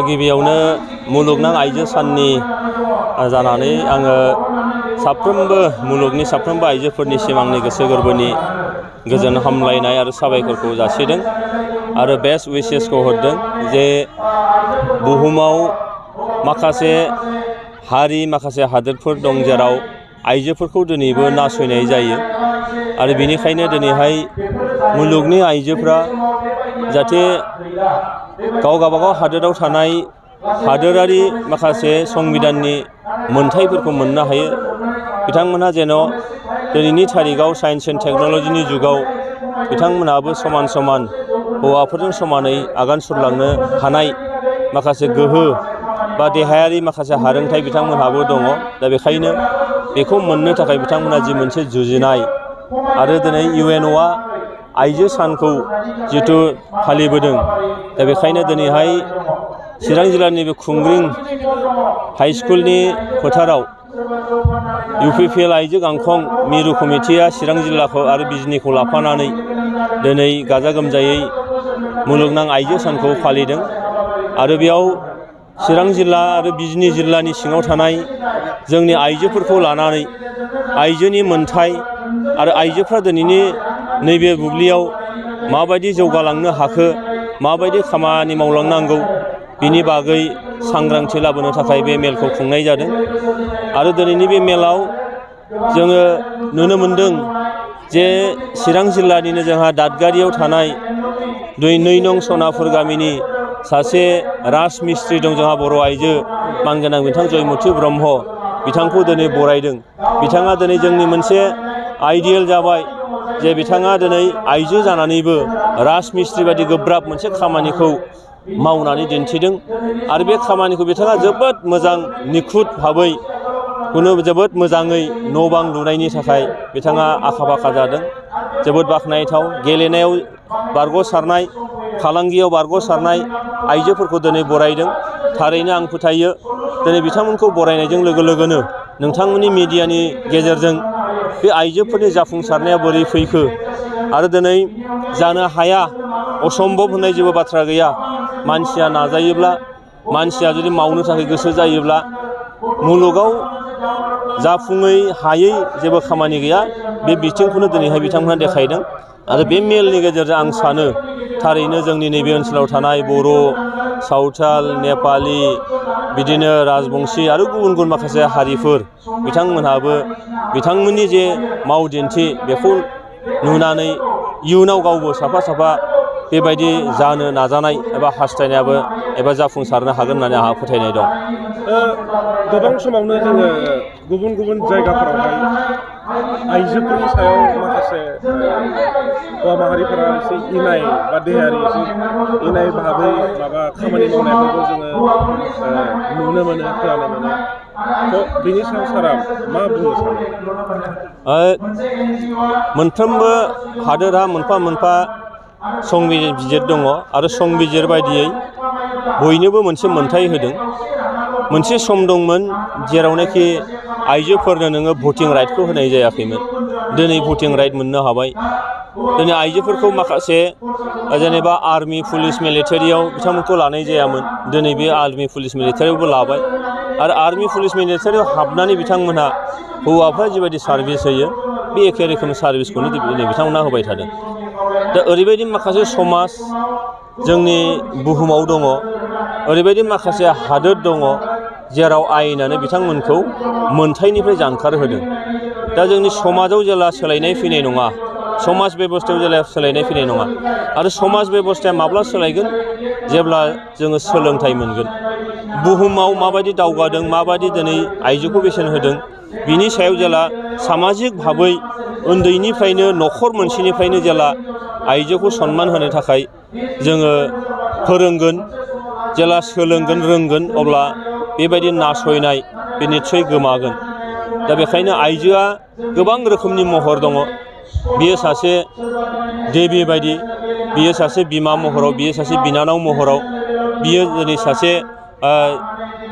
गिबियावनो मुलुगनां आइजो साननि जानानै आङो मुलुगनि साफ्रोमबो आइजोफोरनिसिम आंनि गोसो गोरबोनि गोजोन हामलायनाय आरो साबायखरखौ जासिदों आरो बेस्ट उइसेसखौ हरदों जे बुहुमाव माखासे हारि माखासे हादोरफोर दं जेराव आइजोफोरखौ दिनैबो नासयनाय जायो आरो बेनिखायनो दिनैहाय मुलुगनि आइजोफ्रा जाहाथे गावबागाव हादोराव थानाय हादोरारि माखासे संबिधाननि मोनथायफोरखौ मोननो हायो बिथांमोनहा जेन' दिनैनि थारिखआव साइन्स एन्ड टेक्न'लजिनि जुगाव बिथांमोनहाबो समान समान हौवाफोरजों समानै आगान सुरलांनो हानाय माखासे गोहो बा देहायारि माखासे हारोंथाय बिथांमोनहाबो दङ। दा बेखायनो बेखौ मोननो थाखाय बिथांमोनहा जि मोनसे जुजिनाय आरो दिनै UNOआ आइजो सानखौ जिथु फालिबोदों दा बेखायनो दिनैहाय चिरां जिल्लानि बे खुंग्रिं हाइ स्कुलनि फोथाराव UPPL आइजो गांखं मिरु कमिटिया चिरां जिल्लाखौ आरो बिजनिखौ लाफानानै दिनै गाजा गोमजायै मुलुगनां आइजो सानखौ फालिदों आरो बेयाव चिरां जिल्ला आरो बिजनि जिल्लानि सिङाव थानाय जोंनि आइजोफोरखौ लानानै आइजोनि मोनथाय आरो आइजोफ्रा दिनैनि नैबे बुब्लियाव माबायदि जौगालांनो हाखो माबायदि खामानि मावलांनांगौ बिनि बागै सांग्रांथि लाबोनो थाखाय बे मेलखौ खुंनाय जादों आरो दिनैनि बे मेलाव जोङो नुनो मोनदों जे चिरां जिल्लानिनो जोंहा दादगारियाव थानाय 2 नं सनापुर गामिनि सासे राजमिस्ट्रि दं जोंहा बर' आइजो मानगोनां बिथां जयमति ब्रह्म बिथांखौ दिनै बरायदों। बिथाङा दिनै जोंनि मोनसे आइडियेल जाबाय जे बिथाङा दिनै आइजो जानानैबो राजमिस्ट्रि बायदि गोब्राब मोनसे खामानिखौ मावनानै दिन्थिदों आरो बे खामानिखौ बिथाङा जोबोद मोजां निखुत भाबै जोबोद मोजाङै न' बां लुनायनि थाखाय बिथाङा आखा फाखा जादों। जोबोद बाख्नायथाव गेलेनायाव बारग'सारनाय फालांगियाव बारग'सारनाय आइजोफोरखौ दिनै बरायदों। थारैनो आं फोथायो दिनै बिथांमोनखौ बरायनायजों लोगो लोगोनो नोंथांमोननि मिडियानि गेजेरजों बे आइजोफोरनि जाफुंसारनाया बोरै फैखो आरो दिनै जानो हाया असम्भब होननाय जेबो बाथ्रा गैया। मानसिया नाजायोब्ला मानसिया जुदि मावनो थाखाय गोसो जायोब्ला मुलुगाव जाफुङै हायै जेबो खामानि गैया। बे बिथिंखौनो दिनैहाय बिथांमोनहा देखायदों आरो बे मेलनि गेजेरजों आं सानो थारैनो जोंनि नैबे ओनसोलाव थानाय बर', सावथाल, नेपालि बिदिनो राजबंसि आरो गुबुन गुबुन माखासे हारिफोर बिथांमोनहाबो बिथांमोननि जे मावदिन्थि बेखौ नुनानै इयुनाव गावबो साफा साफा बेबायदि जानो नाजानाय एबा हास्थायनायाबो एबा जाफुंसारनो हागोन होननानै आंहा फोथायनाय दं। गोबां समावनो जोङो गुबुन गुबुन जायगाफोरावहाय आइजोफोरनि सायाव माखासे हौवा माहारिफोरा एसे इनाय बा देहायारि एसे इनाय भाबै माबा खामानि मावनायफोरखौ जोङो नुनो मोनो खोनानो मोनो। थ' बेनि सायाव सारा मा बुंनो सानो? मोनफ्रोमबो हादोरा मोनफा मोनफा संबिजिर दङ आरो संबिजिर बायदियै बयनोबो मोनसे मोनथाय होदों। मोनसे सम दंमोन जेरावनाखि आइजोफोरनो नोङो भटिं राइटखौ होनाय जायाखैमोन। दिनै भटिं राइट मोननो हाबाय। दिनै आइजोफोरखौ माखासे जेनेबा आर्मि पुलिस मिलिटारियाव बिथांमोनखौ लानाय जायामोन। दिनै बे आर्मि पुलिस मिलिटारियावबो लाबाय आरो आर्मि पुलिस मिलिटारियाव हाबनानै बिथांमोनहा हौवाफ्रा जिबायदि सार्भिस होयो बे एखे रोखोम सार्भिसखौनो दिनै बिथांमोनहा होबाय थादों। दा ओरैबायदि माखासे समाज जोंनि बुहुमाव दङ, ओरैबायदि माखासे हादोर दङ जेराव आयेनानो बिथांमोनखौ मोनथायनिफ्राय जानखार होदों। दा जोंनि समाजाव जेला सोलायनाय फैनाय नङा, समाज बेबस्थायाव जेला सोलायनाय फैनाय नङा आरो समाज बेबस्थाया माब्ला सोलायगोन जेब्ला जोङो सोलोंथाइ मोनगोन। बुहुमाव माबायदि दावगादों माबायदि दिनै आइजोखौ बेसेन होदों बिनि सायाव जेला सामाजिक भाबै उन्दैनिफ्रायनो न'खर मोनसेनिफ्रायनो जेला आइजोखौ सनमान होनो थाखाय जोङो फोरोंगोन, जेला सोलोंगोन रोंगोन अब्ला बेबायदि नासयनाय बे निस्सय गोमागोन। दा बेखायनो आइजोआ गोबां रोखोमनि महर दङ। बियो सासे देबि बायदि, बियो सासे बिमा महराव, बियो सासे बिनानाव महराव, बियो दिनै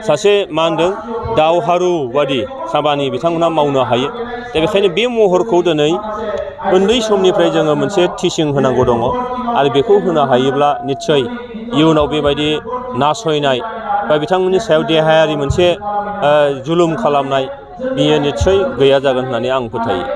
सासे मा होनदों दावहारु बादि खामानि बिथांमोनहा मावनो हायो। दा बेखायनो बे महरखौ दिनै उन्दै समनिफ्राय जोङो मोनसे टिचिं होनांगौ दङ आरो बेखौ होनो हायोब्ला निस्सय इयुनाव बेबायदि नासयनाय बा बिथांमोननि सायाव देहायारि मोनसे जुलुम खालामनाय बियो निस्सय गैया जागोन होननानै आं फोथायो।